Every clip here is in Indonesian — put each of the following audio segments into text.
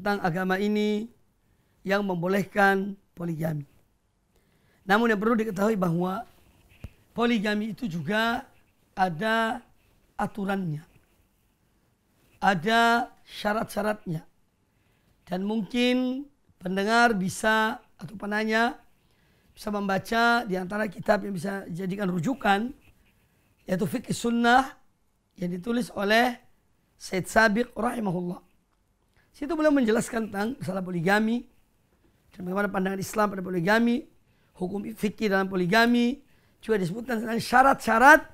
tentang agama ini yang membolehkan poligami. Namun yang perlu diketahui bahwa poligami itu juga ada aturannya, ada syarat-syaratnya. Dan mungkin pendengar bisa atau penanya bisa membaca di antara kitab yang bisa dijadikan rujukan, yaitu Fiqh Sunnah yang ditulis oleh Said Sabiq rahimahullah. Situ beliau menjelaskan tentang masalah poligami dan bagaimana pandangan Islam pada poligami, hukum fikih dalam poligami, juga disebutkan tentang syarat-syarat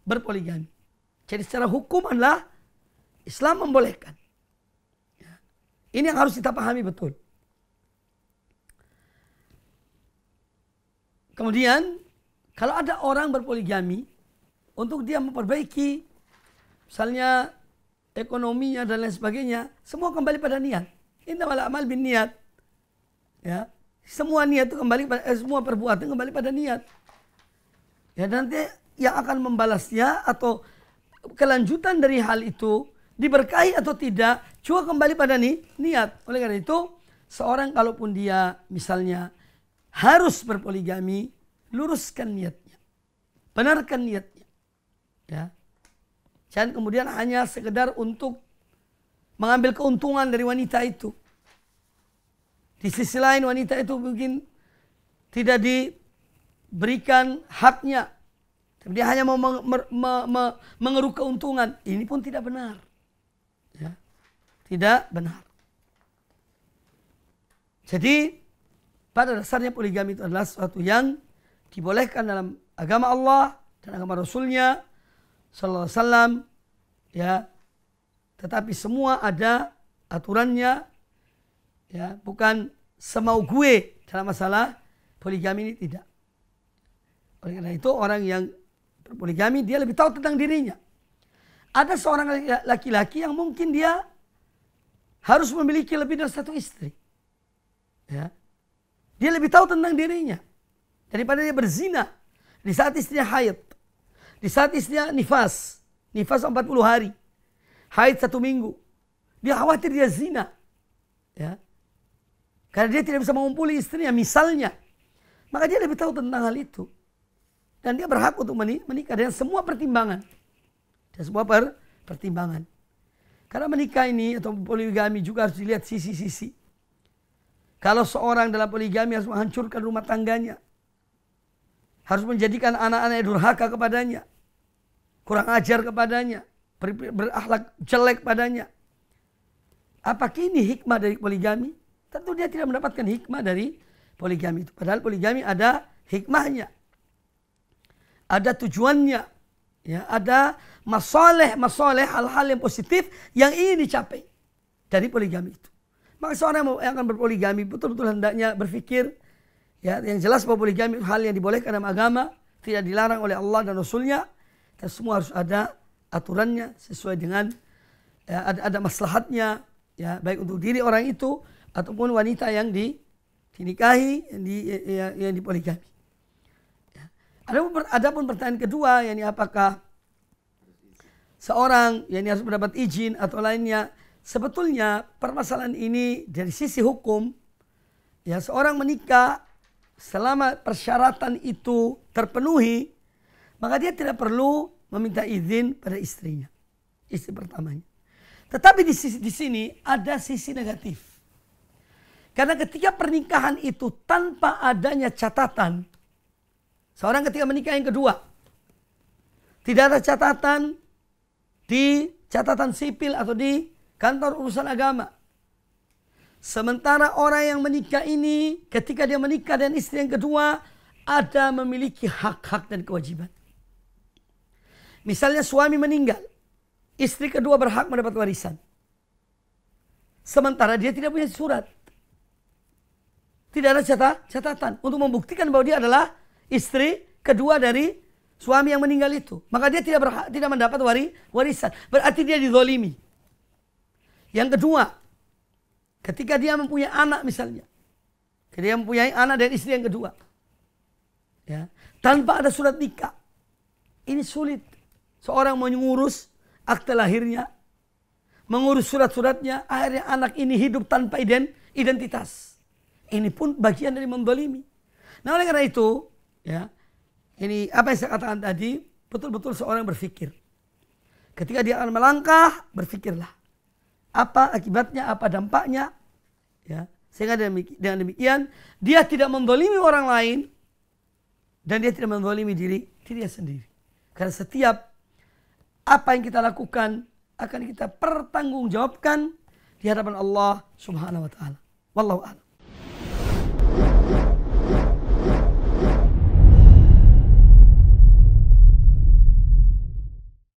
berpoligami. Jadi secara hukum adalah Islam membolehkan. Ini yang harus kita pahami betul. Kemudian kalau ada orang berpoligami untuk dia memperbaiki misalnya ekonominya dan lain sebagainya, semua kembali pada niat. Innamal a'mal binniyat. Ya, semua niat itu kembali pada semua perbuatan kembali pada niat. Ya, nanti yang akan membalasnya atau kelanjutan dari hal itu diberkahi atau tidak juga kembali pada niat. Oleh karena itu, seorang kalaupun dia misalnya harus berpoligami, luruskan niatnya, benarkan niatnya. Ya. Jangan kemudian hanya sekedar untuk mengambil keuntungan dari wanita itu. Di sisi lain wanita itu mungkin tidak diberikan haknya. Tapi dia hanya mau mengeruk keuntungan. Ini pun tidak benar. Ya. Tidak benar. Jadi pada dasarnya poligami itu adalah sesuatu yang dibolehkan dalam agama Allah dan agama Rasulnya Sallallahu Alaihi Wasallam. Ya. Tetapi semua ada aturannya. Ya, bukan semau gue dalam masalah poligami ini, tidak. Oleh karena itu orang yang berpoligami dia lebih tahu tentang dirinya. Ada seorang laki-laki yang mungkin dia harus memiliki lebih dari satu istri. Ya. Dia lebih tahu tentang dirinya daripada dia berzina di saat istrinya haid, di saat istrinya nifas 40 hari, haid 1 minggu. Dia khawatir dia zina. Ya. Karena dia tidak bisa mengumpuli istrinya misalnya. Maka dia lebih tahu tentang hal itu. Dan dia berhak untuk menikah dengan semua pertimbangan. Dan semua pertimbangan. Karena menikah ini atau poligami juga harus dilihat sisi-sisi. Kalau seorang dalam poligami harus menghancurkan rumah tangganya. Harus menjadikan anak-anaknya durhaka kepadanya. Kurang ajar kepadanya. Berakhlak jelek padanya. Apakah ini hikmah dari poligami? Tentu dia tidak mendapatkan hikmah dari poligami itu. Padahal poligami ada hikmahnya. Ada tujuannya. Ya, ada masaleh hal-hal yang positif yang ingin dicapai dari poligami itu. Maka seorang yang akan berpoligami betul-betul hendaknya berpikir, ya, yang jelas bahwa poligami hal yang dibolehkan dalam agama, tidak dilarang oleh Allah dan Rasulnya, dan semua harus ada aturannya sesuai dengan ya, ada maslahatnya, ya, baik untuk diri orang itu ataupun wanita yang dinikahi, yang dipoligami. Ya. Adapun pertanyaan kedua, yakni apakah seorang yang harus mendapat izin atau lainnya, sebetulnya permasalahan ini dari sisi hukum, ya, seorang menikah selama persyaratan itu terpenuhi, maka dia tidak perlu meminta izin pada istrinya, istri pertamanya. Tetapi di sini ada sisi negatif. Karena ketika pernikahan itu tanpa adanya catatan, seorang ketika menikah yang kedua, tidak ada catatan di catatan sipil atau di kantor urusan agama. Sementara orang yang menikah ini ketika dia menikah dengan istri yang kedua ada memiliki hak-hak dan kewajiban. Misalnya suami meninggal, istri kedua berhak mendapat warisan. Sementara dia tidak punya surat. Tidak ada catatan untuk membuktikan bahwa dia adalah istri kedua dari suami yang meninggal itu. Maka dia tidak mendapat warisan. Berarti dia dizolimi. Yang kedua, ketika dia mempunyai anak misalnya. Ketika dia mempunyai anak dari istri yang kedua. Ya, tanpa ada surat nikah. Ini sulit. Seorang mengurus akte lahirnya. mengurus surat-suratnya, akhirnya anak ini hidup tanpa identitas. Ini pun bagian dari mendolimi. Nah oleh karena itu, ya, ini apa yang saya katakan tadi, betul-betul seorang berpikir. Ketika dia akan melangkah, berpikirlah. Apa akibatnya, apa dampaknya. Ya, sehingga dengan demikian, dia tidak mendolimi orang lain, dan dia tidak mendolimi dirinya sendiri. Karena setiap apa yang kita lakukan, akan kita pertanggungjawabkan di hadapan Allah Subhanahu wa ta'ala. Wallahu a'lam.